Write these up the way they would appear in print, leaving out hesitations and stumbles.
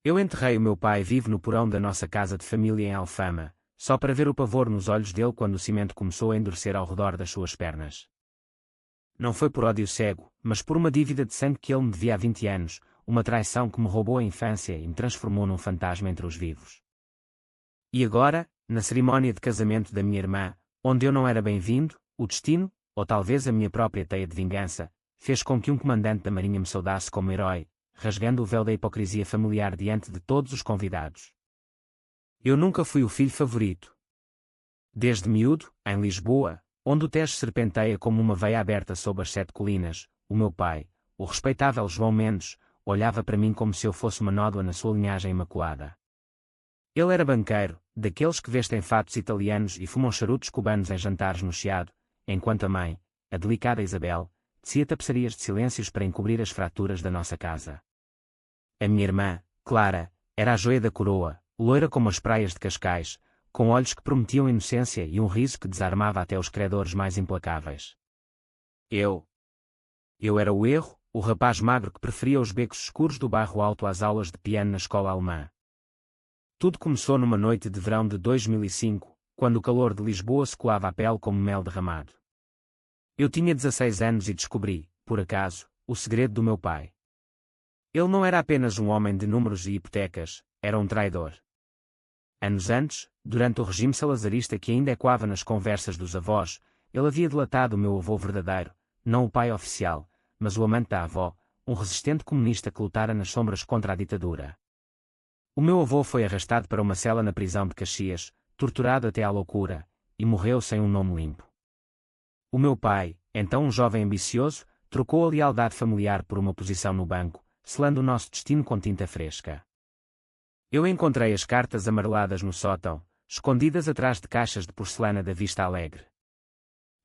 Eu enterrei o meu pai vivo no porão da nossa casa de família em Alfama, só para ver o pavor nos olhos dele quando o cimento começou a endurecer ao redor das suas pernas. Não foi por ódio cego, mas por uma dívida de sangue que ele me devia há 20 anos, uma traição que me roubou a infância e me transformou num fantasma entre os vivos. E agora, na cerimónia de casamento da minha irmã, onde eu não era bem-vindo, o destino, ou talvez a minha própria teia de vingança, fez com que um comandante da marinha me saudasse como herói, rasgando o véu da hipocrisia familiar diante de todos os convidados. Eu nunca fui o filho favorito. Desde miúdo, em Lisboa, onde o Tejo serpenteia como uma veia aberta sob as 7 colinas, o meu pai, o respeitável João Mendes, olhava para mim como se eu fosse uma nódoa na sua linhagem imaculada. Ele era banqueiro, daqueles que vestem fatos italianos e fumam charutos cubanos em jantares no Chiado, enquanto a mãe, a delicada Isabel, tecia tapeçarias de silêncios para encobrir as fraturas da nossa casa. A minha irmã, Clara, era a joia da coroa, loira como as praias de Cascais, com olhos que prometiam inocência e um riso que desarmava até os credores mais implacáveis. Eu era o erro, o rapaz magro que preferia os becos escuros do bairro alto às aulas de piano na escola alemã. Tudo começou numa noite de verão de 2005, quando o calor de Lisboa se colava à pele como mel derramado. Eu tinha 16 anos e descobri, por acaso, o segredo do meu pai. Ele não era apenas um homem de números e hipotecas, era um traidor. Anos antes, durante o regime salazarista que ainda ecoava nas conversas dos avós, ele havia delatado o meu avô verdadeiro, não o pai oficial, mas o amante da avó, um resistente comunista que lutara nas sombras contra a ditadura. O meu avô foi arrastado para uma cela na prisão de Caxias, torturado até à loucura, e morreu sem um nome limpo. O meu pai, então um jovem ambicioso, trocou a lealdade familiar por uma posição no banco, selando o nosso destino com tinta fresca. Eu encontrei as cartas amareladas no sótão, escondidas atrás de caixas de porcelana da Vista Alegre.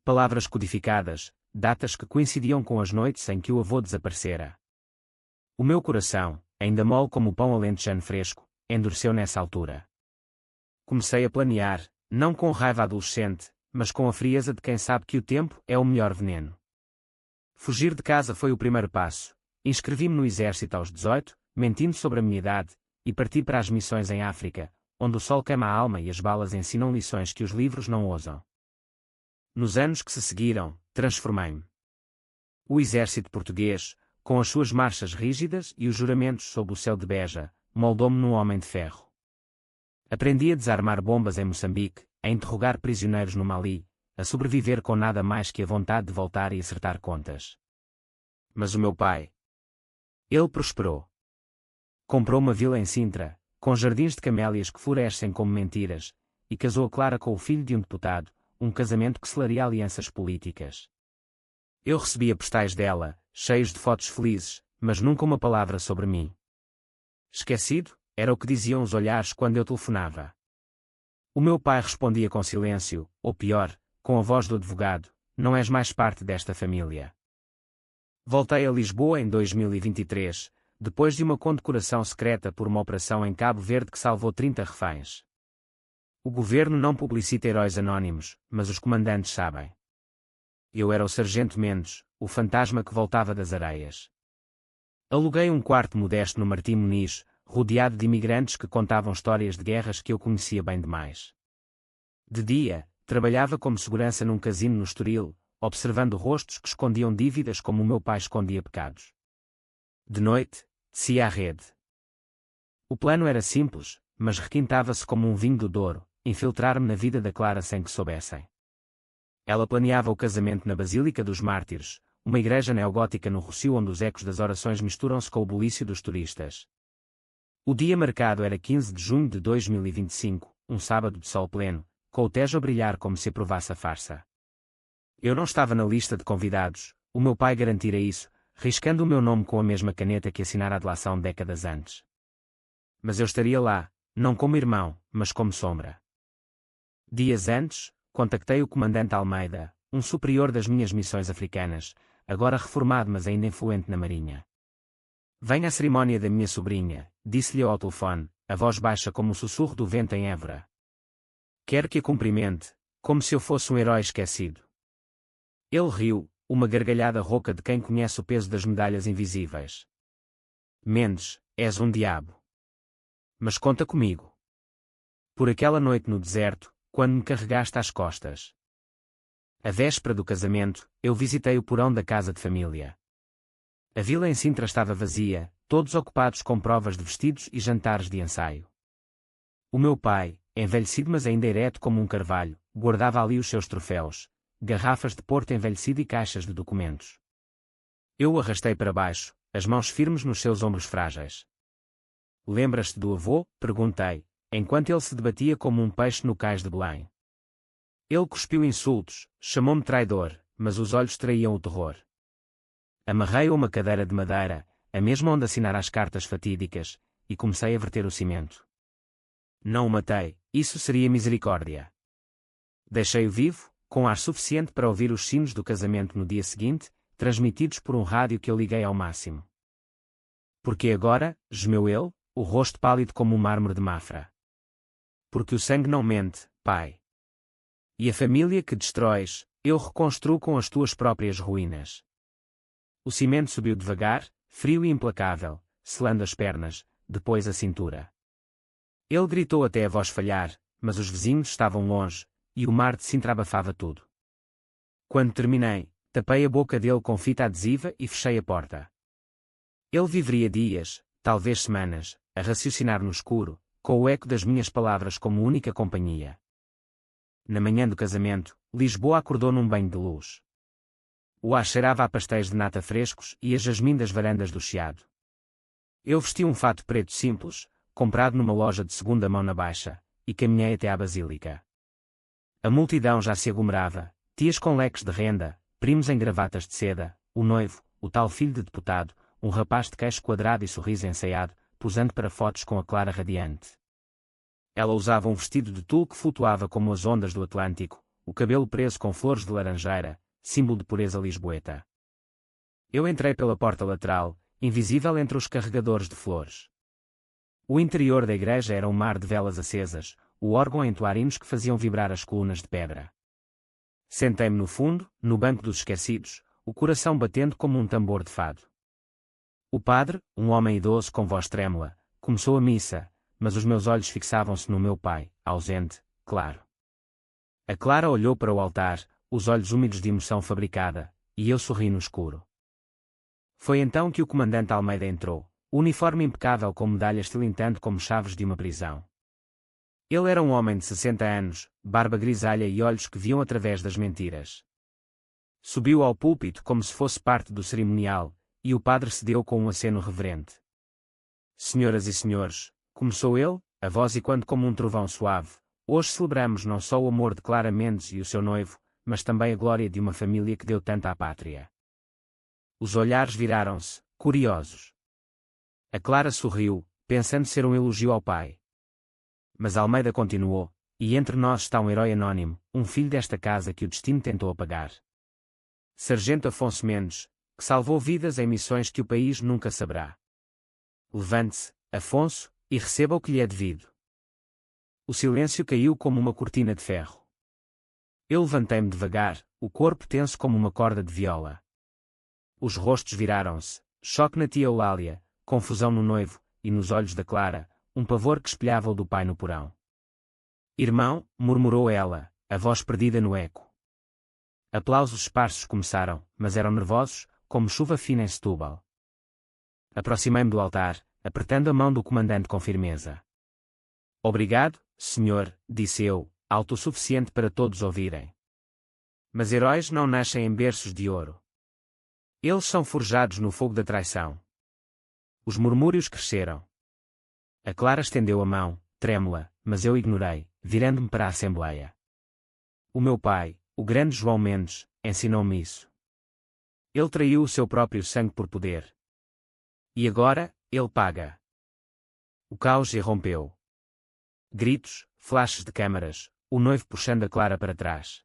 Palavras codificadas, datas que coincidiam com as noites em que o avô desaparecera. O meu coração, ainda mole como o pão alentejano fresco, endureceu nessa altura. Comecei a planear, não com raiva adolescente, mas com a frieza de quem sabe que o tempo é o melhor veneno. Fugir de casa foi o primeiro passo. Inscrevi-me no exército aos 18, mentindo sobre a minha idade, e parti para as missões em África, onde o sol queima a alma e as balas ensinam lições que os livros não ousam. Nos anos que se seguiram, transformei-me. O exército português, com as suas marchas rígidas e os juramentos sob o céu de Beja, moldou-me num homem de ferro. Aprendi a desarmar bombas em Moçambique, a interrogar prisioneiros no Mali, a sobreviver com nada mais que a vontade de voltar e acertar contas. Mas o meu pai, ele prosperou. Comprou uma vila em Sintra, com jardins de camélias que florescem como mentiras, e casou a Clara com o filho de um deputado, um casamento que selaria alianças políticas. Eu recebia postais dela, cheios de fotos felizes, mas nunca uma palavra sobre mim. Esquecido, era o que diziam os olhares quando eu telefonava. O meu pai respondia com silêncio, ou pior, com a voz do advogado: não és mais parte desta família. Voltei a Lisboa em 2023, depois de uma condecoração secreta por uma operação em Cabo Verde que salvou 30 reféns. O governo não publicita heróis anónimos, mas os comandantes sabem. Eu era o Sargento Mendes, o fantasma que voltava das areias. Aluguei um quarto modesto no Martim Moniz, rodeado de imigrantes que contavam histórias de guerras que eu conhecia bem demais. De dia, trabalhava como segurança num casino no Estoril, observando rostos que escondiam dívidas como o meu pai escondia pecados. De noite, descia a rede. O plano era simples, mas requintava-se como um vinho do Douro, infiltrar-me na vida da Clara sem que soubessem. Ela planeava o casamento na Basílica dos Mártires, uma igreja neogótica no Rossio onde os ecos das orações misturam-se com o bulício dos turistas. O dia marcado era 15 de junho de 2025, um sábado de sol pleno, com o Tejo a brilhar como se aprovasse a farsa. Eu não estava na lista de convidados, o meu pai garantira isso, riscando o meu nome com a mesma caneta que assinara a delação décadas antes. Mas eu estaria lá, não como irmão, mas como sombra. Dias antes, contactei o comandante Almeida, um superior das minhas missões africanas, agora reformado mas ainda influente na marinha. Venha à cerimónia da minha sobrinha, disse-lhe ao telefone, a voz baixa como o sussurro do vento em Évora. Quero que a cumprimente, como se eu fosse um herói esquecido. Ele riu, uma gargalhada rouca de quem conhece o peso das medalhas invisíveis. Mendes, és um diabo. Mas conta comigo. Por aquela noite no deserto, quando me carregaste às costas. A véspera do casamento, eu visitei o porão da casa de família. A vila em Sintra estava vazia, todos ocupados com provas de vestidos e jantares de ensaio. O meu pai, envelhecido mas ainda ereto como um carvalho, guardava ali os seus troféus, garrafas de porto envelhecido e caixas de documentos. Eu o arrastei para baixo, as mãos firmes nos seus ombros frágeis. Lembras-te do avô? Perguntei, enquanto ele se debatia como um peixe no cais de Belém. Ele cuspiu insultos, chamou-me traidor, mas os olhos traíam o terror. Amarrei a uma cadeira de madeira, a mesma onde assinara as cartas fatídicas, e comecei a verter o cimento. Não o matei, isso seria misericórdia. Deixei-o vivo, com ar suficiente para ouvir os sinos do casamento no dia seguinte, transmitidos por um rádio que eu liguei ao máximo. Porque agora, gemeu ele, o rosto pálido como um mármore de Mafra. Porque o sangue não mente, pai. E a família que destróis, eu reconstruo com as tuas próprias ruínas. O cimento subiu devagar, frio e implacável, selando as pernas, depois a cintura. Ele gritou até a voz falhar, mas os vizinhos estavam longe, e o mar de Sintra abafava tudo. Quando terminei, tapei a boca dele com fita adesiva e fechei a porta. Ele viveria dias, talvez semanas, a raciocinar no escuro, com o eco das minhas palavras como única companhia. Na manhã do casamento, Lisboa acordou num banho de luz. O ar cheirava a pastéis de nata frescos e a jasmim das varandas do Chiado. Eu vesti um fato preto simples, comprado numa loja de segunda mão na Baixa, e caminhei até à Basílica. A multidão já se aglomerava, tias com leques de renda, primos em gravatas de seda, o noivo, o tal filho de deputado, um rapaz de queixo quadrado e sorriso ensaiado, posando para fotos com a Clara radiante. Ela usava um vestido de tul que flutuava como as ondas do Atlântico, o cabelo preso com flores de laranjeira, símbolo de pureza lisboeta. Eu entrei pela porta lateral, invisível entre os carregadores de flores. O interior da igreja era um mar de velas acesas, o órgão a entoar hinos que faziam vibrar as colunas de pedra. Sentei-me no fundo, no banco dos esquecidos, o coração batendo como um tambor de fado. O padre, um homem idoso com voz trêmula, começou a missa, mas os meus olhos fixavam-se no meu pai, ausente, claro. A Clara olhou para o altar, os olhos úmidos de emoção fabricada, e eu sorri no escuro. Foi então que o comandante Almeida entrou, uniforme impecável com medalhas tilintando como chaves de uma prisão. Ele era um homem de 60 anos, barba grisalha e olhos que viam através das mentiras. Subiu ao púlpito como se fosse parte do cerimonial, e o padre cedeu com um aceno reverente. Senhoras e senhores, começou ele, a voz ecoando como um trovão suave, hoje celebramos não só o amor de Clara Mendes e o seu noivo, mas também a glória de uma família que deu tanto à pátria. Os olhares viraram-se, curiosos. A Clara sorriu, pensando ser um elogio ao pai. Mas Almeida continuou, e entre nós está um herói anónimo, um filho desta casa que o destino tentou apagar. Sargento Afonso Mendes, que salvou vidas em missões que o país nunca saberá. Levante-se, Afonso, e receba o que lhe é devido. O silêncio caiu como uma cortina de ferro. Eu levantei-me devagar, o corpo tenso como uma corda de viola. Os rostos viraram-se, choque na tia Eulália, confusão no noivo, e nos olhos da Clara, um pavor que espelhava o do pai no porão. Irmão, murmurou ela, a voz perdida no eco. Aplausos esparsos começaram, mas eram nervosos, como chuva fina em Setúbal. Aproximei-me do altar, apertando a mão do comandante com firmeza. Obrigado, senhor, disse eu, alto o suficiente para todos ouvirem. Mas heróis não nascem em berços de ouro. Eles são forjados no fogo da traição. Os murmúrios cresceram. A Clara estendeu a mão, trêmula, mas eu ignorei, virando-me para a Assembleia. O meu pai, o grande João Mendes, ensinou-me isso. Ele traiu o seu próprio sangue por poder. E agora, ele paga. O caos irrompeu. Gritos, flashes de câmaras, o noivo puxando a Clara para trás.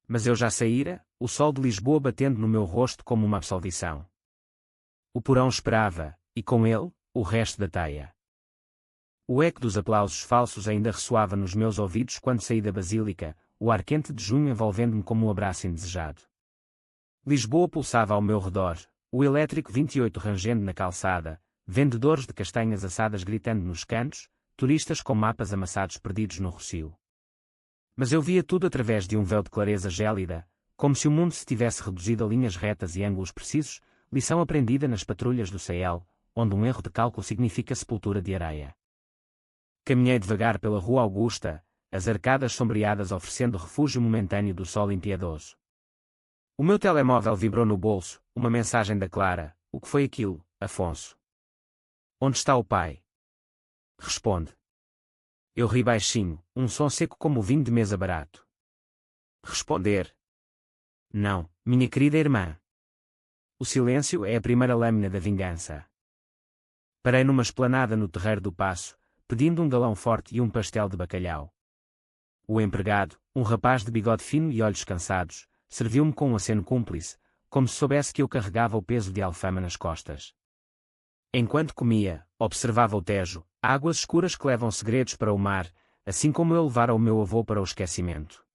Mas eu já saíra, o sol de Lisboa batendo no meu rosto como uma absolvição. O porão esperava, e com ele, o resto da teia. O eco dos aplausos falsos ainda ressoava nos meus ouvidos quando saí da Basílica, o ar quente de junho envolvendo-me como um abraço indesejado. Lisboa pulsava ao meu redor, o elétrico 28 rangendo na calçada, vendedores de castanhas assadas gritando nos cantos, turistas com mapas amassados perdidos no rocio. Mas eu via tudo através de um véu de clareza gélida, como se o mundo se tivesse reduzido a linhas retas e ângulos precisos, lição aprendida nas patrulhas do Sahel, onde um erro de cálculo significa sepultura de areia. Caminhei devagar pela Rua Augusta, as arcadas sombreadas oferecendo refúgio momentâneo do sol impiedoso. O meu telemóvel vibrou no bolso, uma mensagem da Clara. O que foi aquilo, Afonso? Onde está o pai? Responde. Eu ri baixinho, um som seco como o vinho de mesa barato. Responder. Não, minha querida irmã. O silêncio é a primeira lâmina da vingança. Parei numa esplanada no terreiro do Paço, pedindo um galão forte e um pastel de bacalhau. O empregado, um rapaz de bigode fino e olhos cansados, serviu-me com um aceno cúmplice, como se soubesse que eu carregava o peso de Alfama nas costas. Enquanto comia, observava o Tejo, águas escuras que levam segredos para o mar, assim como eu levara o meu avô para o esquecimento.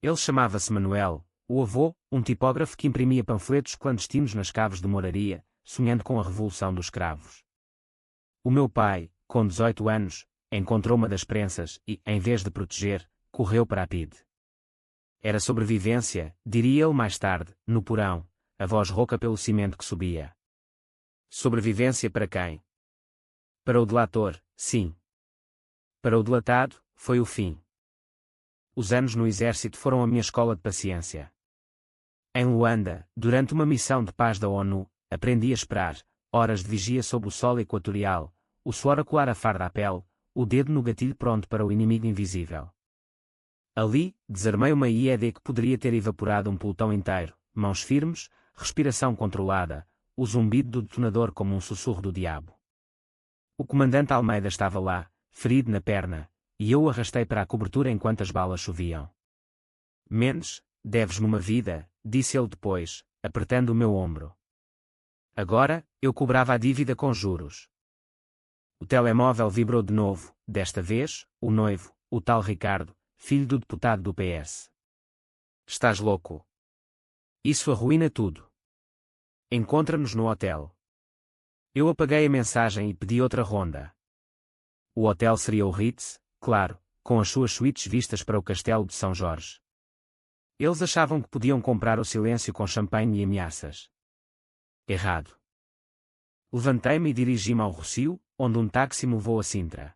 Ele chamava-se Manuel, o avô, um tipógrafo que imprimia panfletos clandestinos nas caves de Moraria, sonhando com a Revolução dos Cravos. O meu pai, com 18 anos, encontrou uma das prensas e, em vez de proteger, correu para a PIDE. Era sobrevivência, diria ele mais tarde, no porão, a voz rouca pelo cimento que subia. Sobrevivência para quem? Para o delator, sim. Para o delatado, foi o fim. Os anos no exército foram a minha escola de paciência. Em Luanda, durante uma missão de paz da ONU, aprendi a esperar, horas de vigia sob o sol equatorial, o suor a colar a farda à pele, o dedo no gatilho pronto para o inimigo invisível. Ali, desarmei uma IED que poderia ter evaporado um pelotão inteiro, mãos firmes, respiração controlada, o zumbido do detonador como um sussurro do diabo. O comandante Almeida estava lá, ferido na perna, e eu o arrastei para a cobertura enquanto as balas choviam. Mendes, deves-me uma vida, disse ele depois, apertando o meu ombro. Agora, eu cobrava a dívida com juros. O telemóvel vibrou de novo, desta vez, o noivo, o tal Ricardo, filho do deputado do PS. Estás louco? Isso arruína tudo. Encontra-nos no hotel. Eu apaguei a mensagem e pedi outra ronda. O hotel seria o Ritz, claro, com as suas suítes vistas para o castelo de São Jorge. Eles achavam que podiam comprar o silêncio com champanhe e ameaças. Errado. Levantei-me e dirigi-me ao Rocio, onde um táxi me levou a Sintra.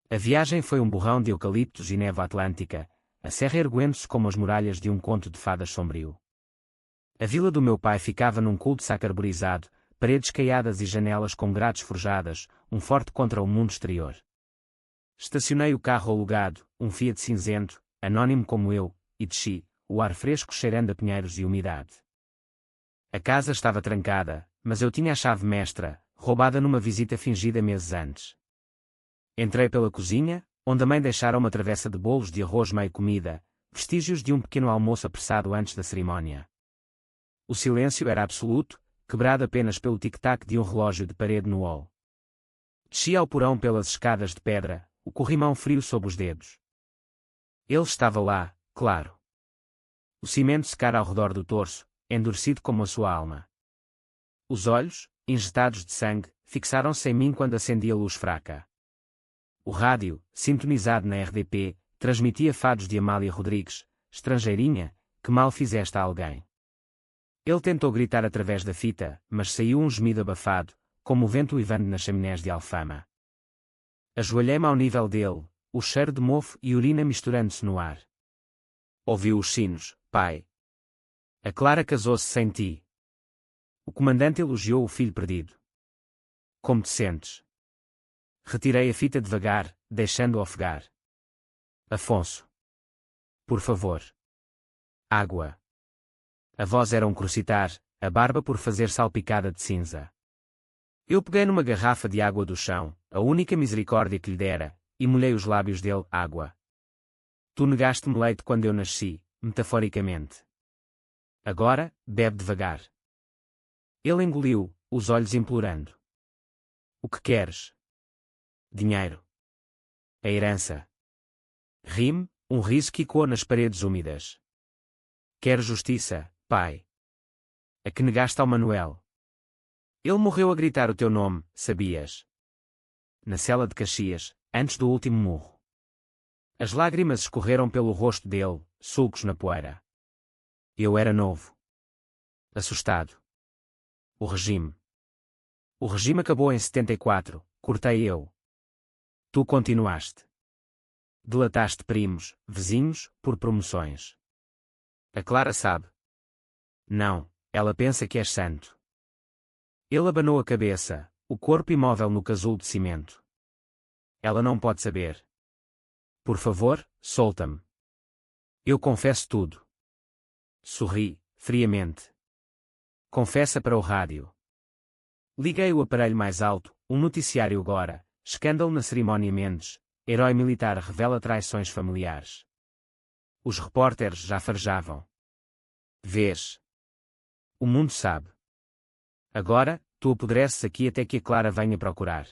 A viagem foi um borrão de eucaliptos e névoa atlântica, a serra erguendo-se como as muralhas de um conto de fadas sombrio. A vila do meu pai ficava num cul-de-sac arborizado, paredes caiadas e janelas com grades forjadas, um forte contra o mundo exterior. Estacionei o carro alugado, um Fiat cinzento, anónimo como eu, e desci, o ar fresco cheirando a pinheiros e umidade. A casa estava trancada, mas eu tinha a chave mestra, roubada numa visita fingida meses antes. Entrei pela cozinha, onde a mãe deixara uma travessa de bolos de arroz meio comida, vestígios de um pequeno almoço apressado antes da cerimónia. O silêncio era absoluto, quebrado apenas pelo tic-tac de um relógio de parede no hall. Desci ao porão pelas escadas de pedra, o corrimão frio sob os dedos. Ele estava lá, claro. O cimento secara ao redor do torso, endurecido como a sua alma. Os olhos, injetados de sangue, fixaram-se em mim quando acendi a luz fraca. O rádio, sintonizado na RDP, transmitia fados de Amália Rodrigues, estrangeirinha, que mal fizeste a alguém. Ele tentou gritar através da fita, mas saiu um gemido abafado, como o vento uivando nas chaminés de Alfama. Ajoelhei-me ao nível dele, o cheiro de mofo e urina misturando-se no ar. Ouviu os sinos, pai. A Clara casou-se sem ti. O comandante elogiou o filho perdido. Como te sentes? Retirei a fita devagar, deixando-o ofegar. Afonso. Por favor. Água. A voz era um crocitar, a barba por fazer salpicada de cinza. Eu peguei numa garrafa de água do chão, a única misericórdia que lhe dera, e molhei os lábios dele, água. Tu negaste-me leite quando eu nasci, metaforicamente. Agora, bebe devagar. Ele engoliu, os olhos implorando. O que queres? Dinheiro. A herança. Rime, um riso que ecoou nas paredes úmidas. Quero justiça, pai. A que negaste ao Manuel. Ele morreu a gritar o teu nome, sabias? Na cela de Caxias, antes do último murro. As lágrimas escorreram pelo rosto dele, sulcos na poeira. Eu era novo. Assustado. O regime. O regime acabou em 74, cortei eu. Tu continuaste. Delataste primos, vizinhos, por promoções. A Clara sabe. Não, ela pensa que és santo. Ele abanou a cabeça, o corpo imóvel no casulo de cimento. Ela não pode saber. Por favor, solta-me. Eu confesso tudo. Sorri, friamente. Confessa para o rádio. Liguei o aparelho mais alto, um noticiário agora, escândalo na cerimónia Mendes, herói militar revela traições familiares. Os repórteres já farejavam. Vês? O mundo sabe. Agora, tu apodreces aqui até que a Clara venha procurar.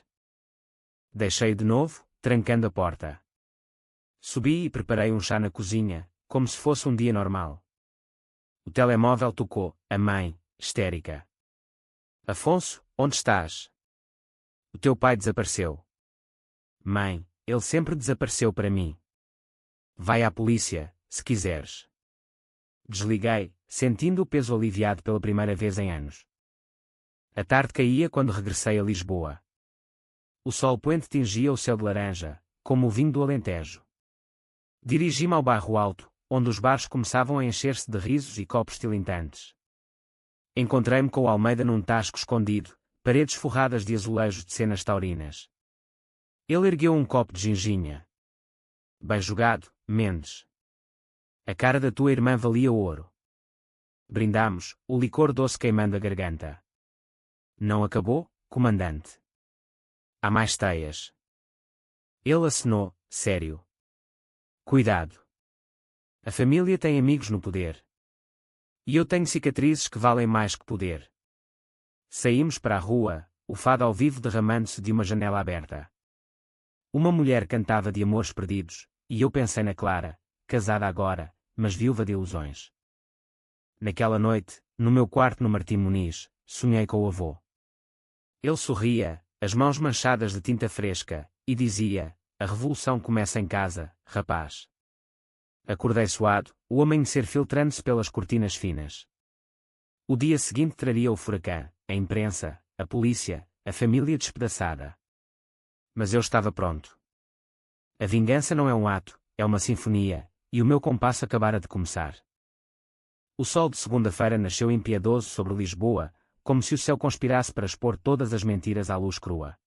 Deixei de novo, trancando a porta. Subi e preparei um chá na cozinha, como se fosse um dia normal. O telemóvel tocou, a mãe, histérica. Afonso, onde estás? O teu pai desapareceu. Mãe, ele sempre desapareceu para mim. Vai à polícia, se quiseres. Desliguei, sentindo o peso aliviado pela primeira vez em anos. A tarde caía quando regressei a Lisboa. O sol poente tingia o céu de laranja, como o vinho do Alentejo. Dirigi-me ao bairro Alto, onde os bares começavam a encher-se de risos e copos tilintantes. Encontrei-me com o Almeida num tasco escondido, paredes forradas de azulejos de cenas taurinas. Ele ergueu um copo de ginginha. Bem jogado, Mendes. A cara da tua irmã valia ouro. Brindamos, o licor doce queimando a garganta. Não acabou, comandante? Há mais teias. Ele acenou, sério. Cuidado. A família tem amigos no poder. E eu tenho cicatrizes que valem mais que poder. Saímos para a rua, o fado ao vivo derramando-se de uma janela aberta. Uma mulher cantava de amores perdidos, e eu pensei na Clara, casada agora, mas viúva de ilusões. Naquela noite, no meu quarto no Martim Muniz, sonhei com o avô. Ele sorria, as mãos manchadas de tinta fresca, e dizia: a revolução começa em casa, rapaz. Acordei suado, o amanhecer filtrando-se pelas cortinas finas. O dia seguinte traria o furacão, a imprensa, a polícia, a família despedaçada. Mas eu estava pronto. A vingança não é um ato, é uma sinfonia, e o meu compasso acabara de começar. O sol de segunda-feira nasceu impiedoso sobre Lisboa, como se o céu conspirasse para expor todas as mentiras à luz crua.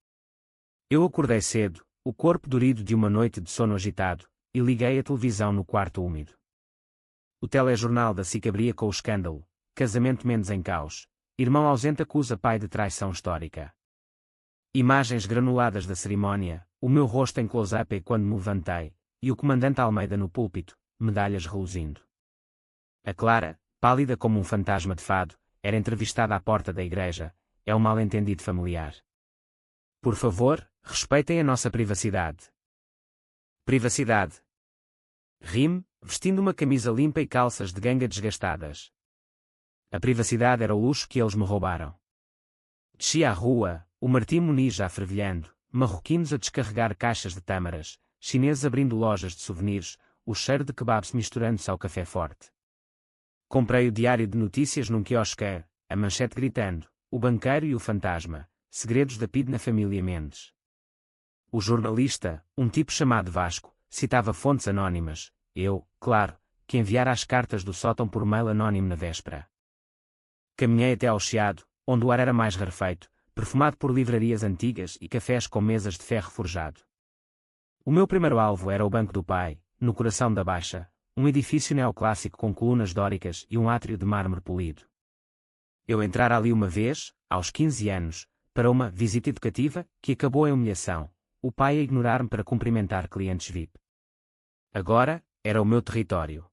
Eu acordei cedo, o corpo dorido de uma noite de sono agitado, e liguei a televisão no quarto úmido. O telejornal da SIC abria com o escândalo: casamento Mendes em caos, irmão ausente acusa pai de traição histórica. Imagens granuladas da cerimónia, o meu rosto em close-up quando me levantei, e o comandante Almeida no púlpito, medalhas reluzindo. A Clara, pálida como um fantasma de fado, era entrevistada à porta da igreja. É um mal-entendido familiar. Por favor, respeitem a nossa privacidade. Privacidade. Rime, vestindo uma camisa limpa e calças de ganga desgastadas. A privacidade era o luxo que eles me roubaram. Desci à rua, o Martim Muniz já fervilhando, marroquinos a descarregar caixas de tâmaras, chineses abrindo lojas de souvenirs, o cheiro de kebabs misturando-se ao café forte. Comprei o diário de notícias num quiosque, a manchete gritando: o banqueiro e o fantasma, segredos da PIDE na família Mendes. O jornalista, um tipo chamado Vasco, citava fontes anónimas, eu, claro, que enviara as cartas do sótão por mail anónimo na véspera. Caminhei até ao Chiado, onde o ar era mais rarefeito, perfumado por livrarias antigas e cafés com mesas de ferro forjado. O meu primeiro alvo era o Banco do Pai, no coração da Baixa, um edifício neoclássico com colunas dóricas e um átrio de mármore polido. Eu entrara ali uma vez, aos 15 anos, para uma visita educativa, que acabou em humilhação, o pai a ignorar-me para cumprimentar clientes VIP. Agora, era o meu território.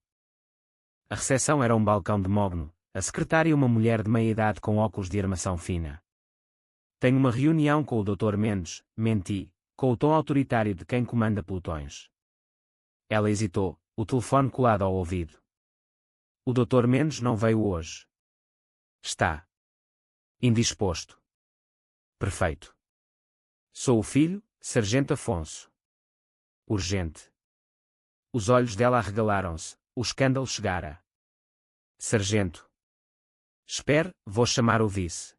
A recepção era um balcão de mogno, a secretária uma mulher de meia-idade com óculos de armação fina. Tenho uma reunião com o Dr. Mendes, menti, com o tom autoritário de quem comanda pelotões. Ela hesitou, o telefone colado ao ouvido. O Dr. Mendes não veio hoje. Está indisposto. Perfeito. Sou o filho, Sargento Afonso. Urgente. Os olhos dela arregalaram-se, o escândalo chegara. Sargento. Espere, vou chamar o vice.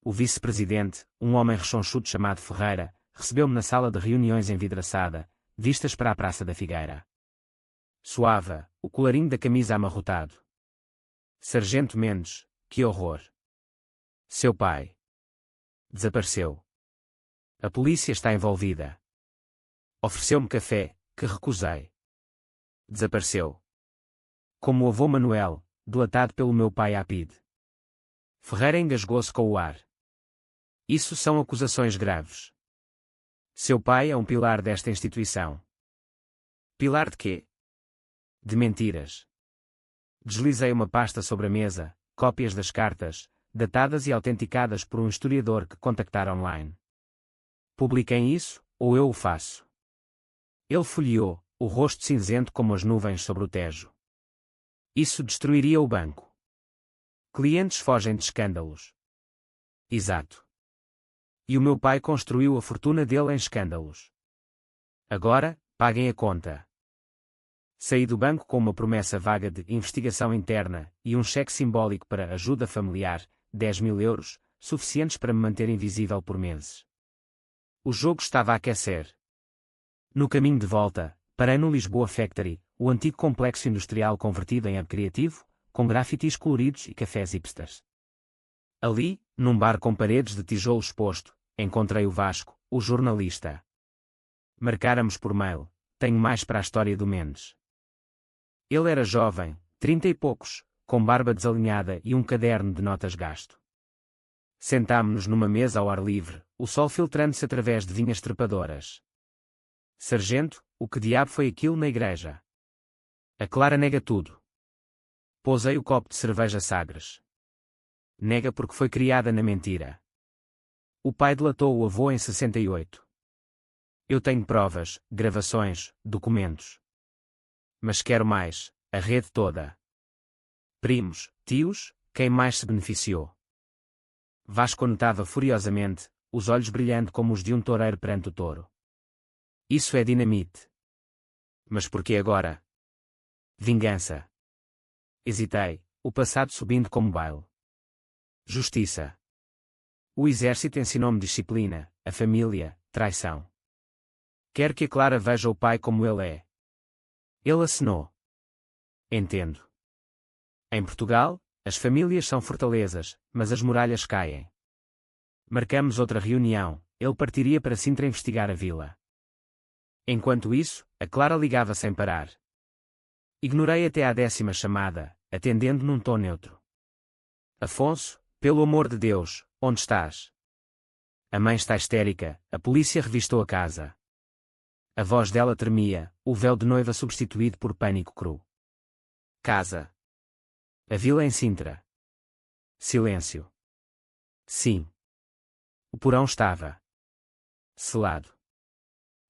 O vice-presidente, um homem rechonchudo chamado Ferreira, recebeu-me na sala de reuniões envidraçada, vistas para a Praça da Figueira. Suava, o colarinho da camisa amarrotado. Sargento Mendes, que horror. Seu pai. Desapareceu. A polícia está envolvida. Ofereceu-me café, que recusei. Desapareceu. Como o avô Manuel, delatado pelo meu pai Apide. Ferreira engasgou-se com o ar. Isso são acusações graves. Seu pai é um pilar desta instituição. Pilar de quê? De mentiras. Deslizei uma pasta sobre a mesa, cópias das cartas, datadas e autenticadas por um historiador que contactara online. Publiquem isso, ou eu o faço. Ele folheou, o rosto cinzento como as nuvens sobre o Tejo. Isso destruiria o banco. Clientes fogem de escândalos. Exato. E o meu pai construiu a fortuna dele em escândalos. Agora, paguem a conta. Saí do banco com uma promessa vaga de investigação interna e um cheque simbólico para ajuda familiar, 10.000 euros, suficientes para me manter invisível por meses. O jogo estava a aquecer. No caminho de volta, parei no Lisboa Factory, o antigo complexo industrial convertido em hub criativo, com grafitis coloridos e cafés hipsters. Ali, num bar com paredes de tijolo exposto, encontrei o Vasco, o jornalista. Marcáramos por mail, tenho mais para a história do Mendes. Ele era jovem, 30 e poucos, com barba desalinhada e um caderno de notas gasto. Sentámo-nos numa mesa ao ar livre, o sol filtrando-se através de vinhas trepadoras. Sargento, o que diabo foi aquilo na igreja? A Clara nega tudo. Pousei o copo de cerveja Sagres. Nega porque foi criada na mentira. O pai delatou o avô em 68. Eu tenho provas, gravações, documentos. Mas quero mais, a rede toda. Primos, tios, quem mais se beneficiou? Vasco anotava furiosamente, os olhos brilhando como os de um toureiro perante o touro. Isso é dinamite. Mas por que agora? Vingança. Hesitei, o passado subindo como baile. Justiça. O exército ensinou-me disciplina, a família, traição. Quero que a Clara veja o pai como ele é. Ele acenou. Entendo. Em Portugal, as famílias são fortalezas, mas as muralhas caem. Marcamos outra reunião, ele partiria para Sintra investigar a vila. Enquanto isso, a Clara ligava sem parar. Ignorei até à 10ª chamada, atendendo num tom neutro. Afonso, pelo amor de Deus, onde estás? A mãe está histérica, a polícia revistou a casa. A voz dela tremia, o véu de noiva substituído por pânico cru. Casa. A vila em Sintra. Silêncio. Sim. O porão estava selado.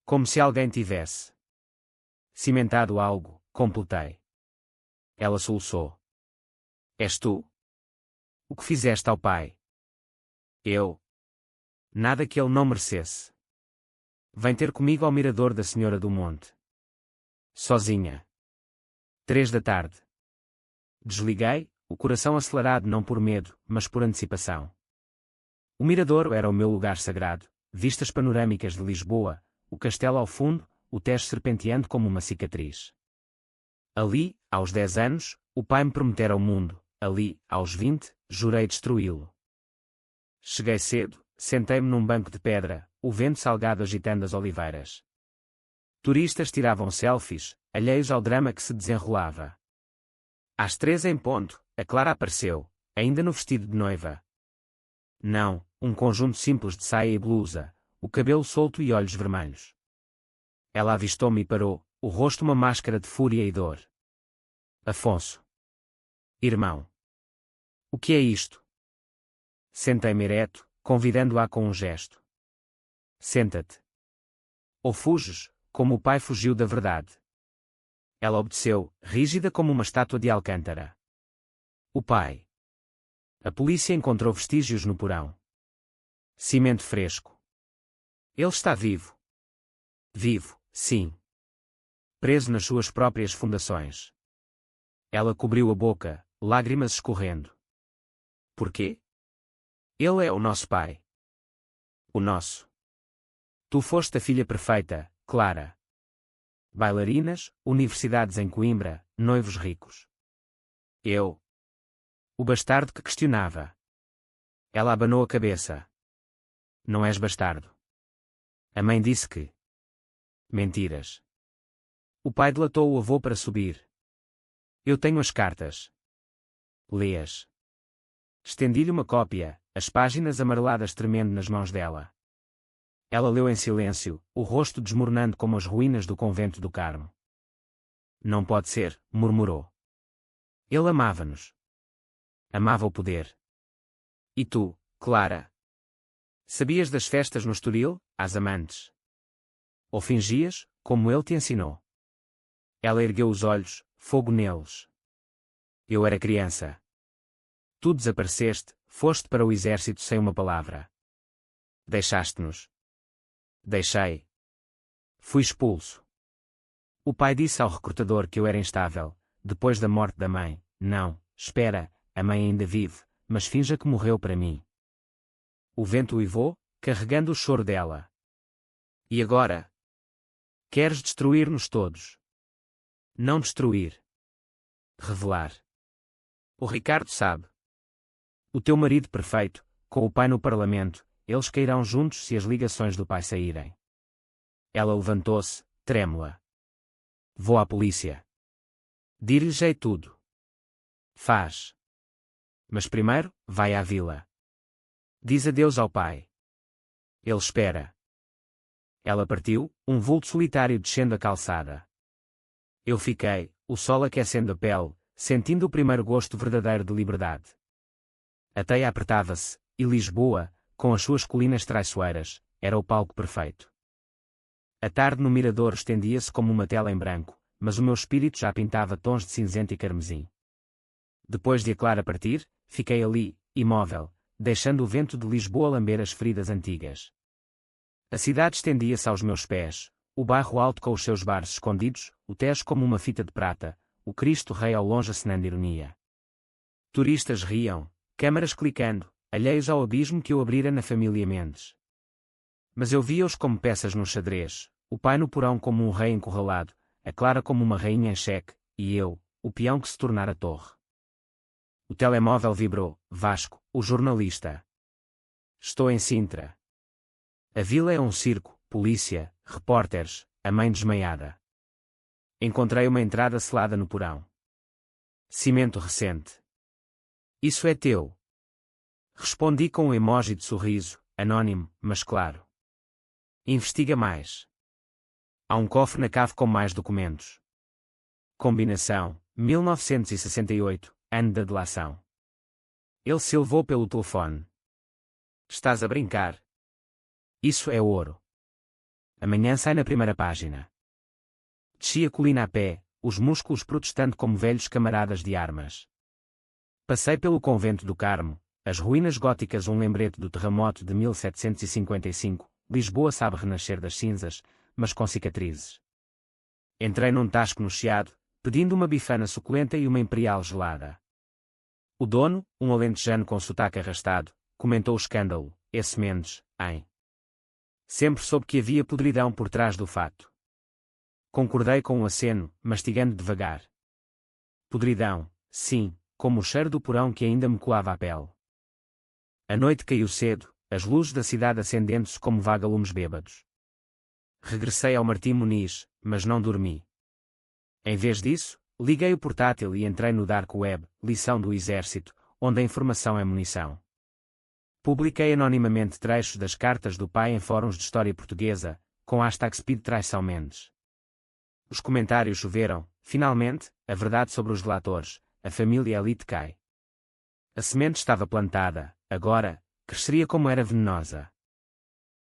Como se alguém tivesse cimentado algo, completei. Ela soluçou. És tu? O que fizeste ao pai? Eu? Nada que ele não merecesse. Vem ter comigo ao mirador da Senhora do Monte. Sozinha. 3 da tarde. Desliguei, o coração acelerado não por medo, mas por antecipação. O mirador era o meu lugar sagrado, vistas panorâmicas de Lisboa, o castelo ao fundo, o Tejo serpenteando como uma cicatriz. Ali, aos 10 anos, o pai me prometera o mundo, ali, aos 20, jurei destruí-lo. Cheguei cedo, sentei-me num banco de pedra, o vento salgado agitando as oliveiras. Turistas tiravam selfies, alheios ao drama que se desenrolava. Às 3 em ponto, a Clara apareceu, ainda no vestido de noiva. Não, um conjunto simples de saia e blusa, o cabelo solto e olhos vermelhos. Ela avistou-me e parou, o rosto uma máscara de fúria e dor. Afonso. Irmão. O que é isto? Sentei-me ereto, convidando-a com um gesto. Senta-te. Ou fuges, como o pai fugiu da verdade. Ela obedeceu, rígida como uma estátua de Alcântara. O pai. A polícia encontrou vestígios no porão. Cimento fresco. Ele está vivo. Vivo, sim. Preso nas suas próprias fundações. Ela cobriu a boca, lágrimas escorrendo. Por quê? Ele é o nosso pai. O nosso. Tu foste a filha perfeita, Clara. Bailarinas, universidades em Coimbra, noivos ricos. Eu. O bastardo que questionava. Ela abanou a cabeça. Não és bastardo. A mãe disse que. Mentiras. O pai delatou o avô para subir. Eu tenho as cartas. Lê-as. Estendi-lhe uma cópia, as páginas amareladas tremendo nas mãos dela. Ela leu em silêncio, o rosto desmoronando como as ruínas do convento do Carmo. Não pode ser, murmurou. Ele amava-nos. Amava o poder. E tu, Clara? Sabias das festas no Estoril, às amantes? Ou fingias, como ele te ensinou? Ela ergueu os olhos, fogo neles. Eu era criança. Tu desapareceste, foste para o exército sem uma palavra. Deixaste-nos. Deixei. Fui expulso. O pai disse ao recrutador que eu era instável, depois da morte da mãe. Não, espera, a mãe ainda vive, mas finja que morreu para mim. O vento uivou, carregando o choro dela. E agora? Queres destruir-nos todos? Não destruir. Revelar. O Ricardo sabe. O teu marido perfeito, com o pai no parlamento, eles cairão juntos se as ligações do pai saírem. Ela levantou-se, trêmula. Vou à polícia. Dir-lhes-ei tudo. Faz. Mas primeiro, vai à vila. Diz adeus ao pai. Ele espera. Ela partiu, um vulto solitário descendo a calçada. Eu fiquei, o sol aquecendo a pele, sentindo o primeiro gosto verdadeiro de liberdade. A teia apertava-se, e Lisboa, com as suas colinas traiçoeiras, era o palco perfeito. A tarde no mirador estendia-se como uma tela em branco, mas o meu espírito já pintava tons de cinzento e carmesim. Depois de a Clara partir, fiquei ali, imóvel, deixando o vento de Lisboa lamber as feridas antigas. A cidade estendia-se aos meus pés, o bairro alto com os seus bares escondidos, o Tejo como uma fita de prata, o Cristo Rei ao longe acenando ironia. Turistas riam, câmaras clicando, alheios ao abismo que eu abrira na família Mendes. Mas eu via-os como peças num xadrez, o pai no porão como um rei encurralado, a Clara como uma rainha em xeque, e eu, o peão que se tornara torre. O telemóvel vibrou. Vasco, o jornalista. Estou em Sintra. A vila é um circo, polícia, repórteres, a mãe desmaiada. Encontrei uma entrada selada no porão. Cimento recente. Isso é teu. Respondi com um emoji de sorriso, anónimo, mas claro. Investiga mais. Há um cofre na cave com mais documentos. Combinação, 1968, ano da delação. Ele se elevou pelo telefone. Estás a brincar? Isso é ouro. Amanhã sai na primeira página. Desci a colina a pé, os músculos protestando como velhos camaradas de armas. Passei pelo convento do Carmo, as ruínas góticas um lembrete do terremoto de 1755, Lisboa sabe renascer das cinzas, mas com cicatrizes. Entrei num tasco no Chiado, pedindo uma bifana suculenta e uma imperial gelada. O dono, um alentejano com sotaque arrastado, comentou o escândalo, esse Mendes, hein? Sempre soube que havia podridão por trás do fato. Concordei com um aceno, mastigando devagar. Podridão, sim, como o cheiro do porão que ainda me colava à pele. A noite caiu cedo, as luzes da cidade acendendo-se como vagalumes bêbados. Regressei ao Martim Muniz, mas não dormi. Em vez disso, liguei o portátil e entrei no Dark Web, lição do exército, onde a informação é munição. Publiquei anonimamente trechos das cartas do pai em fóruns de história portuguesa, com hashtag Speed Traição Mendes. Os comentários choveram, finalmente, a verdade sobre os delatores, a família elite cai. A semente estava plantada, agora, cresceria como era venenosa.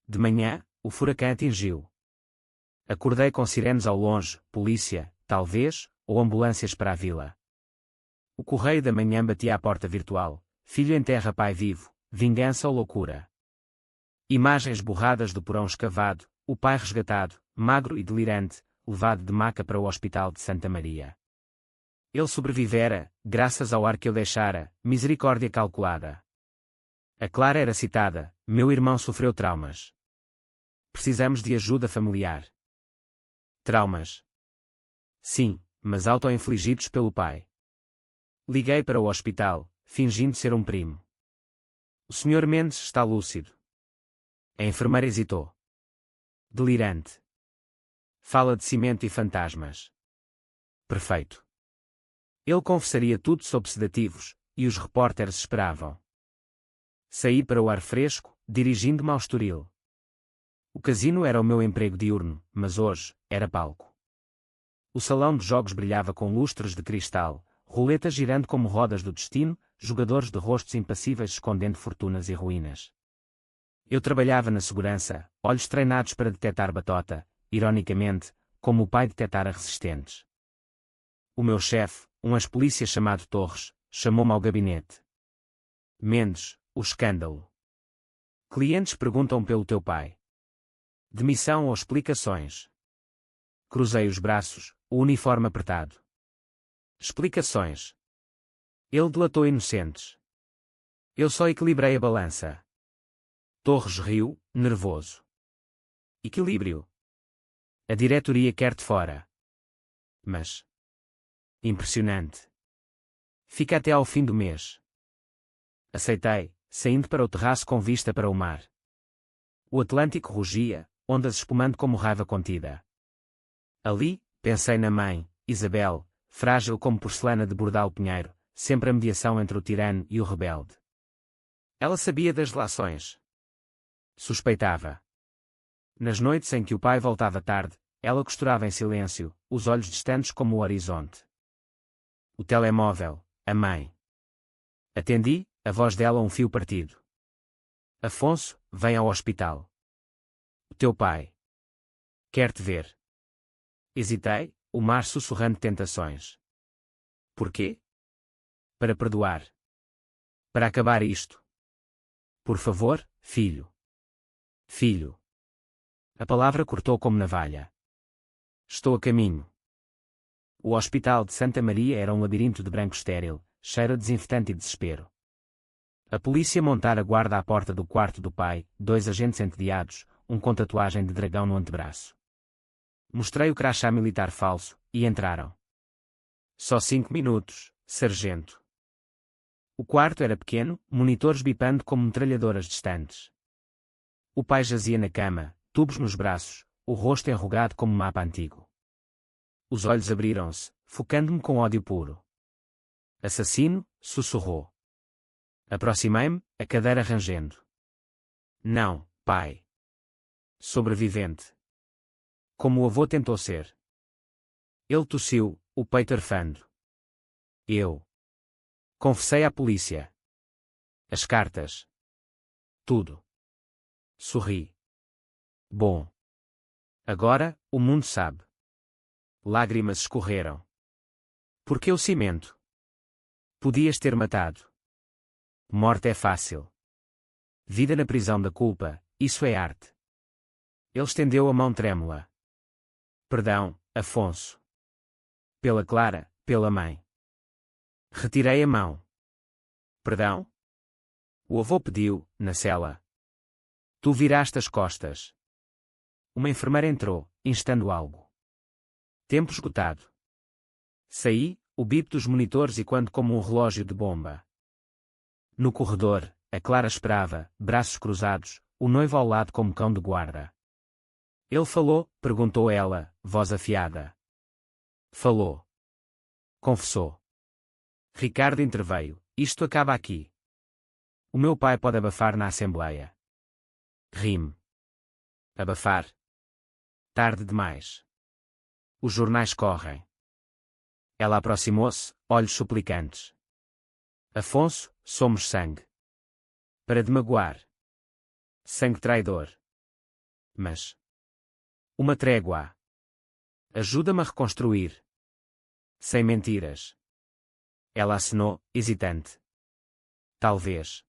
De manhã, o furacão atingiu. Acordei com sirenes ao longe, polícia, talvez, ou ambulâncias para a vila. O correio da manhã batia à porta virtual, filho enterra pai vivo, vingança ou loucura. Imagens borradas do porão escavado, o pai resgatado, magro e delirante, levado de maca para o hospital de Santa Maria. Ele sobrevivera, graças ao ar que eu deixara, misericórdia calculada. A Clara era citada, meu irmão sofreu traumas. Precisamos de ajuda familiar. Traumas. Sim, mas auto-infligidos pelo pai. Liguei para o hospital, fingindo ser um primo. O Sr. Mendes está lúcido. A enfermeira hesitou. Delirante. Fala de cimento e fantasmas. Perfeito. Ele confessaria tudo sob sedativos, e os repórteres esperavam. Saí para o ar fresco, dirigindo-me ao Estoril. O casino era o meu emprego diurno, mas hoje, era palco. O salão de jogos brilhava com lustres de cristal, roletas girando como rodas do destino, jogadores de rostos impassíveis escondendo fortunas e ruínas. Eu trabalhava na segurança, olhos treinados para detectar batota, ironicamente, como o pai detectara resistentes. O meu chefe, um ex-polícia chamado Torres, chamou-me ao gabinete. Mendes, o escândalo. Clientes perguntam pelo teu pai. Demissão ou explicações? Cruzei os braços, o uniforme apertado. Explicações. Ele delatou inocentes. Eu só equilibrei a balança. Torres riu, nervoso. Equilíbrio. A diretoria quer-te fora. Mas. Impressionante. Fica até ao fim do mês. Aceitei, saindo para o terraço com vista para o mar. O Atlântico rugia, ondas espumando como raiva contida. Ali, pensei na mãe, Isabel, frágil como porcelana de Bordal Pinheiro, sempre a mediação entre o tirano e o rebelde. Ela sabia das relações. Suspeitava. Nas noites em que o pai voltava tarde, ela costurava em silêncio, os olhos distantes como o horizonte. O telemóvel, a mãe. Atendi, a voz dela um fio partido. Afonso, vem ao hospital. O teu pai. Quer-te ver. Hesitei, o mar sussurrando tentações. Porquê? Para perdoar. Para acabar isto. Por favor, filho. Filho. A palavra cortou como navalha. Estou a caminho. O hospital de Santa Maria era um labirinto de branco estéril, cheiro a desinfetante e desespero. A polícia montara guarda à porta do quarto do pai, 2 agentes entediados, um com tatuagem de dragão no antebraço. Mostrei o crachá militar falso, e entraram. Só 5 minutos, sargento. O quarto era pequeno, monitores bipando como metralhadoras distantes. O pai jazia na cama, tubos nos braços, o rosto enrugado como um mapa antigo. Os olhos abriram-se, focando-me com ódio puro. Assassino, sussurrou. Aproximei-me, a cadeira rangendo. Não, pai. Sobrevivente. Como o avô tentou ser. Ele tossiu, o peito arfando. Eu. Confessei à polícia. As cartas. Tudo. Sorri. Bom. Agora, o mundo sabe. Lágrimas escorreram. Por que o cimento? Podias ter matado. Morte é fácil. Vida na prisão da culpa, isso é arte. Ele estendeu a mão trêmula. Perdão, Afonso. Pela Clara, pela mãe. Retirei a mão. Perdão? O avô pediu, na cela. Tu viraste as costas. Uma enfermeira entrou, instando algo. Tempo esgotado. Saí, o bip dos monitores ecoando como um relógio de bomba. No corredor, a Clara esperava, braços cruzados, o noivo ao lado como cão de guarda. Ele falou, perguntou ela, voz afiada. Falou. Confessou. Ricardo interveio, isto acaba aqui. O meu pai pode abafar na Assembleia. Rime. Abafar. Tarde demais. Os jornais correm. Ela aproximou-se, olhos suplicantes. Afonso, somos sangue. Para de magoar. Sangue traidor. Mas. Uma trégua. Ajuda-me a reconstruir. Sem mentiras. Ela acenou, hesitante. Talvez.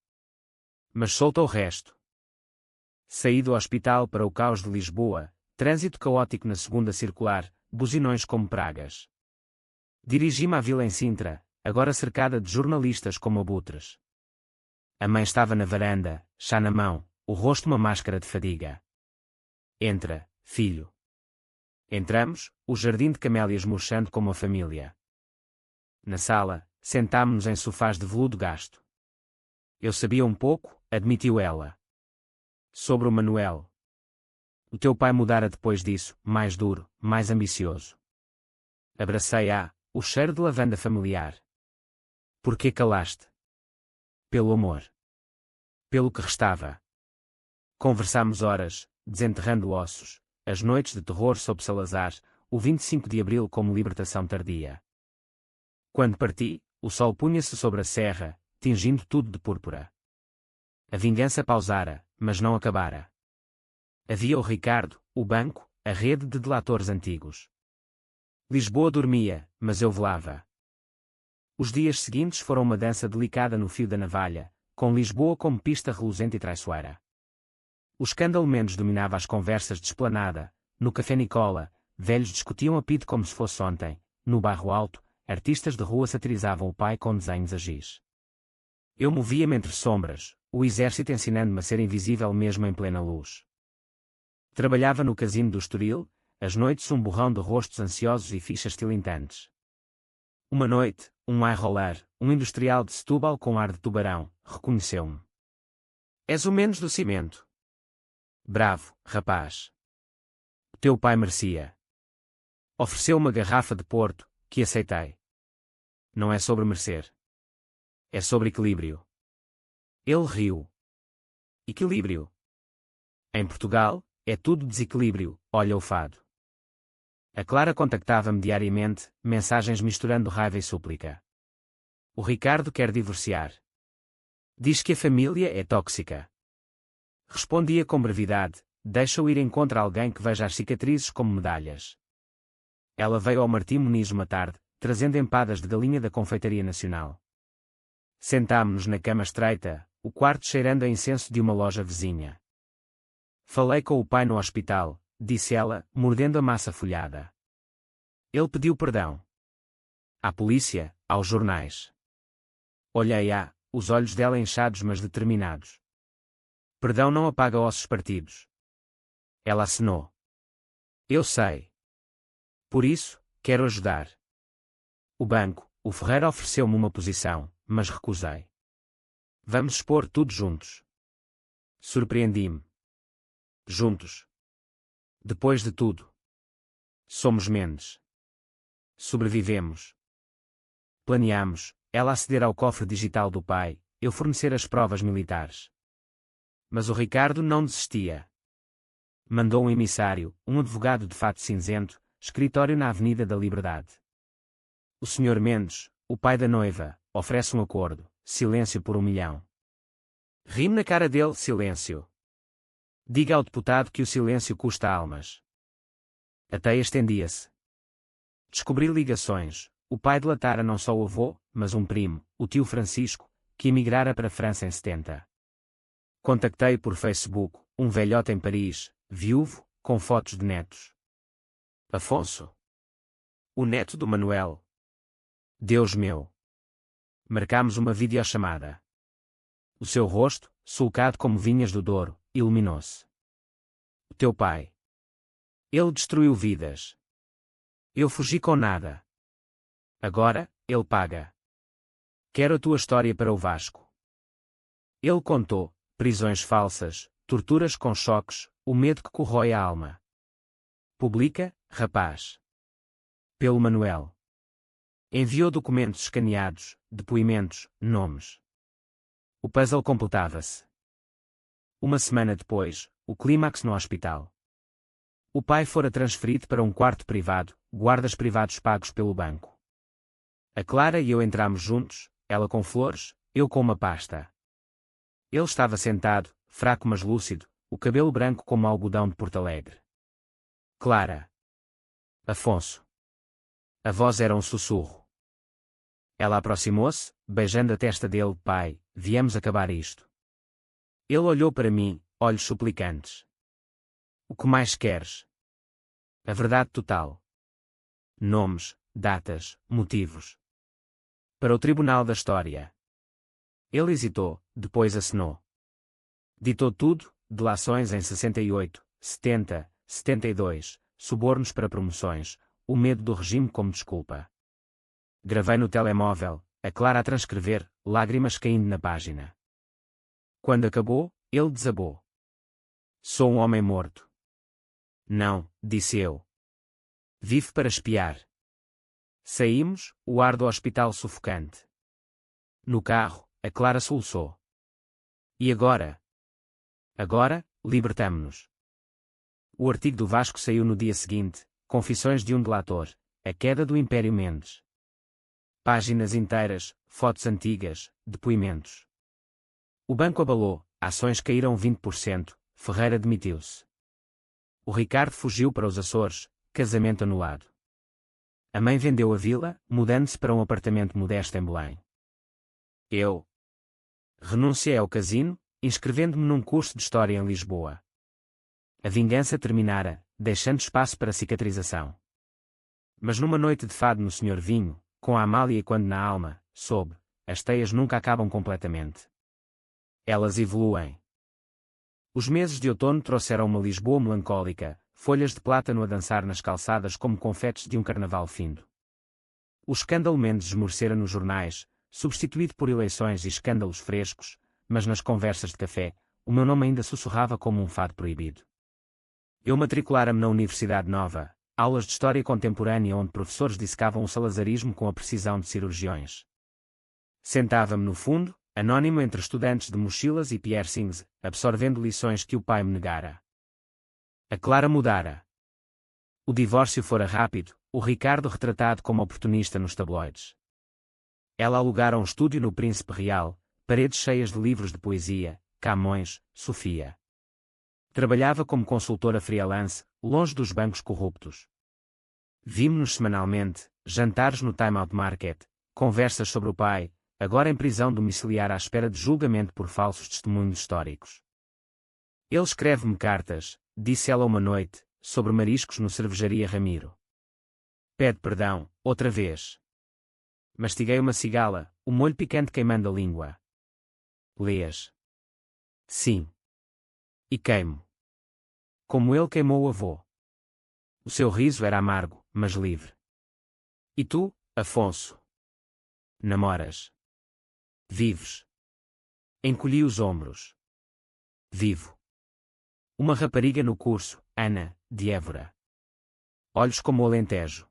Mas solta o resto. Saí do hospital para o caos de Lisboa, trânsito caótico na segunda circular, buzinões como pragas. Dirigi-me à vila em Sintra, agora cercada de jornalistas como abutres. A mãe estava na varanda, chá na mão, o rosto uma máscara de fadiga. Entra, filho. Entramos, o jardim de camélias murchando como a família. Na sala, sentámo-nos em sofás de veludo gasto. Eu sabia um pouco, admitiu ela. Sobre o Manuel. O teu pai mudara depois disso, mais duro, mais ambicioso. Abracei-a, o cheiro de lavanda familiar. Por que calaste? Pelo amor. Pelo que restava. Conversámos horas, desenterrando ossos, as noites de terror sob Salazar, o 25 de abril como libertação tardia. Quando parti, o sol punha-se sobre a serra, tingindo tudo de púrpura. A vingança pausara, mas não acabara. Havia o Ricardo, o banco, a rede de delatores antigos. Lisboa dormia, mas eu velava. Os dias seguintes foram uma dança delicada no fio da navalha, com Lisboa como pista reluzente e traiçoeira. O escândalo menos dominava as conversas de esplanada, no Café Nicola, velhos discutiam a PIDE como se fosse ontem, no Bairro Alto, artistas de rua satirizavam o pai com desenhos a giz. Eu movia-me entre sombras, o exército ensinando-me a ser invisível mesmo em plena luz. Trabalhava no casino do Estoril, as noites um borrão de rostos ansiosos e fichas tilintantes. Uma noite, um eye roller, um industrial de Setúbal com ar de tubarão, reconheceu-me. És o menos do cimento. Bravo, rapaz. O teu pai merecia. Ofereceu uma garrafa de Porto, que aceitei. Não é sobre merecer. É sobre equilíbrio. Ele riu. Equilíbrio. Em Portugal, é tudo desequilíbrio, olha o fado. A Clara contactava-me diariamente, mensagens misturando raiva e súplica. O Ricardo quer divorciar. Diz que a família é tóxica. Respondia com brevidade, deixa-o ir encontrar alguém que veja as cicatrizes como medalhas. Ela veio ao Martim Muniz uma tarde, trazendo empadas de galinha da Confeitaria Nacional. Sentámo-nos na cama estreita, o quarto cheirando a incenso de uma loja vizinha. Falei com o pai no hospital, disse ela, mordendo a massa folhada. Ele pediu perdão. À polícia, aos jornais. Olhei-a, os olhos dela inchados mas determinados. Perdão não apaga ossos partidos. Ela acenou. Eu sei. Por isso, quero ajudar. O banco, o Ferreira ofereceu-me uma posição, mas recusei. Vamos expor tudo juntos. Surpreendi-me. Juntos. Depois de tudo. Somos Mendes. Sobrevivemos. Planeamos, ela aceder ao cofre digital do pai, eu fornecer as provas militares. Mas o Ricardo não desistia. Mandou um emissário, um advogado de fato cinzento, escritório na Avenida da Liberdade. O Sr. Mendes, o pai da noiva, oferece um acordo, silêncio por 1 milhão. Ri-me na cara dele, silêncio. Diga ao deputado que o silêncio custa almas. A teia estendia-se. Descobri ligações, o pai delatara não só o avô, mas um primo, o tio Francisco, que emigrara para a França em 70. Contactei por Facebook, um velhote em Paris, viúvo, com fotos de netos. Afonso. O neto do Manuel. Deus meu. Marcámos uma videochamada. O seu rosto, sulcado como vinhas do Douro, iluminou-se. O teu pai. Ele destruiu vidas. Eu fugi com nada. Agora, ele paga. Quero a tua história para o Vasco. Ele contou, prisões falsas, torturas com choques, o medo que corrói a alma. Publica, rapaz. Pelo Manuel. Enviou documentos escaneados, depoimentos, nomes. O puzzle completava-se. Uma semana depois, o clímax no hospital. O pai fora transferido para um quarto privado, guardas privados pagos pelo banco. A Clara e eu entramos juntos, ela com flores, eu com uma pasta. Ele estava sentado, fraco mas lúcido, o cabelo branco como algodão de Porto Alegre. Clara. Afonso. A voz era um sussurro. Ela aproximou-se, beijando a testa dele, pai, viemos acabar isto. Ele olhou para mim, olhos suplicantes. O que mais queres? A verdade total. Nomes, datas, motivos. Para o Tribunal da História. Ele hesitou, depois assinou. Ditou tudo, delações em 68, 70, 72, subornos para promoções, o medo do regime como desculpa. Gravei no telemóvel, a Clara a transcrever, lágrimas caindo na página. Quando acabou, ele desabou. Sou um homem morto. Não, disse eu. Vive para espiar. Saímos, o ar do hospital sufocante. No carro, a Clara soluçou. E agora? Agora, libertamo-nos. O artigo do Vasco saiu no dia seguinte, Confissões de um delator, a queda do Império Mendes. Páginas inteiras, fotos antigas, depoimentos. O banco abalou, ações caíram 20%, Ferreira demitiu-se. O Ricardo fugiu para os Açores, casamento anulado. A mãe vendeu a vila, mudando-se para um apartamento modesto em Belém. Eu renunciei ao casino, inscrevendo-me num curso de História em Lisboa. A vingança terminara, deixando espaço para cicatrização. Mas numa noite de fado no Senhor Vinho, com a Amália e quando na alma, soube, as teias nunca acabam completamente. Elas evoluem. Os meses de outono trouxeram uma Lisboa melancólica, folhas de plátano a dançar nas calçadas como confetes de um carnaval findo. O escândalo Mendes esmorecera nos jornais, substituído por eleições e escândalos frescos, mas nas conversas de café, o meu nome ainda sussurrava como um fado proibido. Eu matriculara-me na Universidade Nova, aulas de História Contemporânea onde professores dissecavam o salazarismo com a precisão de cirurgiões. Sentava-me no fundo, anónimo entre estudantes de mochilas e piercings, absorvendo lições que o pai me negara. A Clara mudara. O divórcio fora rápido, o Ricardo retratado como oportunista nos tabloides. Ela alugara um estúdio no Príncipe Real, paredes cheias de livros de poesia, Camões, Sofia. Trabalhava como consultora freelance, longe dos bancos corruptos. Vimo-nos semanalmente, jantares no Time Out Market, conversas sobre o pai, agora em prisão domiciliar à espera de julgamento por falsos testemunhos históricos. Ele escreve-me cartas, disse ela uma noite, sobre mariscos no Cervejaria Ramiro. Pede perdão, outra vez. Mastiguei uma cigala, o molho picante queimando a língua. Lês? Sim. E queimo. Como ele queimou o avô. O seu riso era amargo, mas livre. E tu, Afonso? Namoras? Vives? Encolhi os ombros. Vivo. Uma rapariga no curso, Ana, de Évora. Olhos como o Alentejo.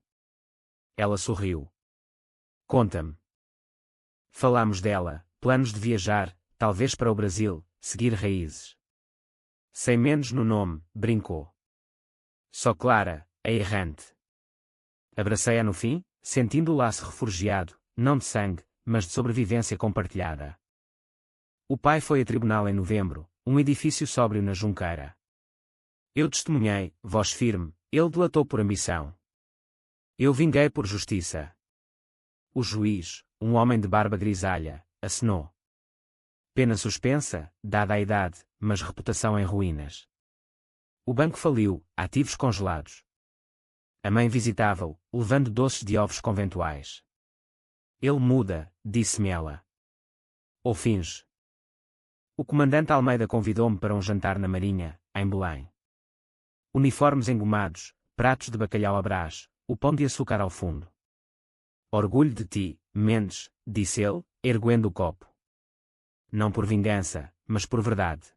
Ela sorriu. Conta-me. Falámos dela, planos de viajar, talvez para o Brasil, seguir raízes. Sem menos no nome, brincou. Só Clara, a errante. Abracei-a no fim, sentindo o laço refugiado, não de sangue, mas de sobrevivência compartilhada. O pai foi a tribunal em novembro, um edifício sóbrio na Junqueira. Eu testemunhei, voz firme, ele delatou por ambição. Eu vinguei por justiça. O juiz, um homem de barba grisalha, assinou. Pena suspensa, dada a idade, mas reputação em ruínas. O banco faliu, ativos congelados. A mãe visitava-o, levando doces de ovos conventuais. Ele muda, disse-me ela. Ou finge. O comandante Almeida convidou-me para um jantar na Marinha, em Belém. Uniformes engomados, pratos de bacalhau à brás, o pão de açúcar ao fundo. Orgulho de ti, Mendes, disse ele, erguendo o copo. Não por vingança, mas por verdade.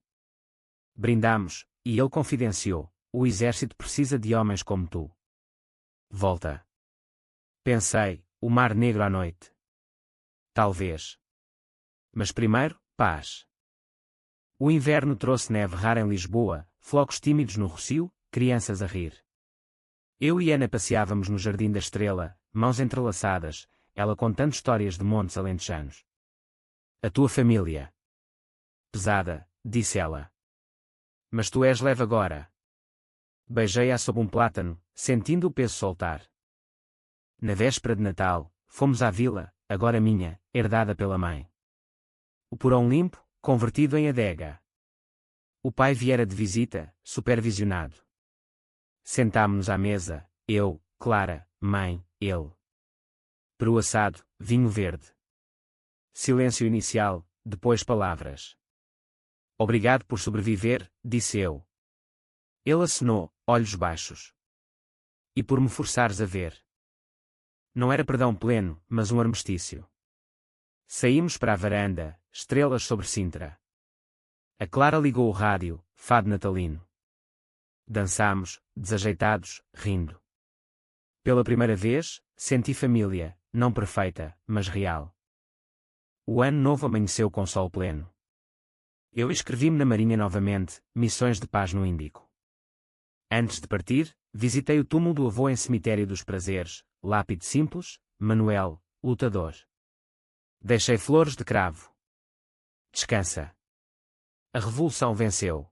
Brindamos, e ele confidenciou, o exército precisa de homens como tu. Volta. Pensei, o Mar Negro à noite. Talvez. Mas primeiro, paz. O inverno trouxe neve rara em Lisboa, flocos tímidos no Rossio, crianças a rir. Eu e Ana passeávamos no Jardim da Estrela, mãos entrelaçadas, ela contando histórias de montes alentejanos. A tua família. Pesada, disse ela. Mas tu és leve agora. Beijei-a sob um plátano, sentindo o peso soltar. Na véspera de Natal, fomos à vila, agora minha, herdada pela mãe. O porão limpo, convertido em adega. O pai viera de visita, supervisionado. Sentámo-nos à mesa, eu, Clara, mãe, ele. Peru assado, vinho verde. Silêncio inicial, depois palavras. Obrigado por sobreviver, disse eu. Ele acenou, olhos baixos. E por me forçares a ver. Não era perdão pleno, mas um armistício. Saímos para a varanda, estrelas sobre Sintra. A Clara ligou o rádio, fado natalino. Dançámos, desajeitados, rindo. Pela primeira vez, senti família, não perfeita, mas real. O ano novo amanheceu com sol pleno. Eu inscrevi-me na Marinha novamente, missões de paz no Índico. Antes de partir, visitei o túmulo do avô em Cemitério dos Prazeres, lápide simples, Manuel, lutador. Deixei flores de cravo. Descansa. A revolução venceu.